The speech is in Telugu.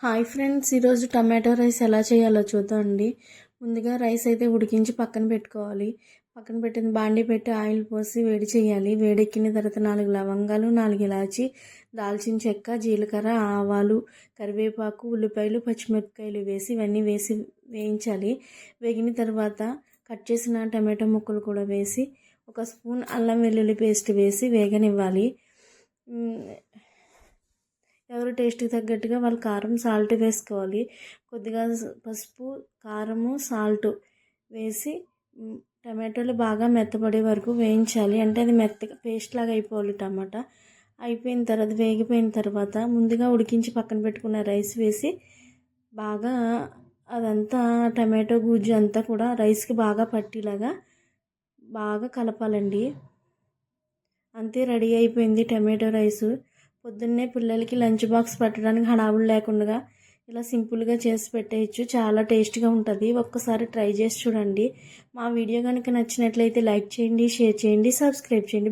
హాయ్ ఫ్రెండ్స్, ఈరోజు టమాటో రైస్ ఎలా చేయాలో చూద్దామండి. ముందుగా రైస్ అయితే ఉడికించి పక్కన పెట్టుకోవాలి. పక్కన పెట్టిన బాండీ పెట్టి ఆయిల్ పోసి వేడి చేయాలి. వేడెక్కిన తర్వాత 4 లవంగాలు, 4 ఇలాచి, దాల్చిన చెక్క, జీలకర్ర, ఆవాలు, కరివేపాకు, ఉల్లిపాయలు, పచ్చిమిరపకాయలు ఇవన్నీ వేసి వేయించాలి. వేగిన తర్వాత కట్ చేసిన టమాటో ముక్కలు కూడా వేసి 1 స్పూన్ అల్లం వెల్లుల్లి పేస్ట్ వేసి వేగనివ్వాలి. ఎవరు టేస్ట్కి తగ్గట్టుగా వాళ్ళు కారం, సాల్ట్ వేసుకోవాలి. కొద్దిగా పసుపు, కారము, సాల్ట్ వేసి టమాటోలు బాగా మెత్తపడే వరకు వేయించాలి. అంటే అది మెత్తగా పేస్ట్ లాగా అయిపోవాలి. టమాటా అయిపోయిన తర్వాత, వేగిపోయిన తర్వాత ముందుగా ఉడికించి పక్కన పెట్టుకున్న రైస్ వేసి బాగా అదంతా టమాటో గుజ్జు అంతా కూడా రైస్కి బాగా పట్టేలాగా బాగా కలపాలండి. అంతే, రెడీ అయిపోయింది టమాటో రైసు. పొద్దున్నే పిల్లలకి లంచ్ బాక్స్ పెట్టడానికి హడావుడి లేకుండా ఇలా సింపుల్గా చేసి పెట్టేయచ్చు. చాలా టేస్ట్గా ఉంటుంది. ఒక్కసారి ట్రై చేసి చూడండి. మా వీడియో కనుక నచ్చినట్లయితే లైక్ చేయండి, షేర్ చేయండి, సబ్స్క్రైబ్ చేయండి.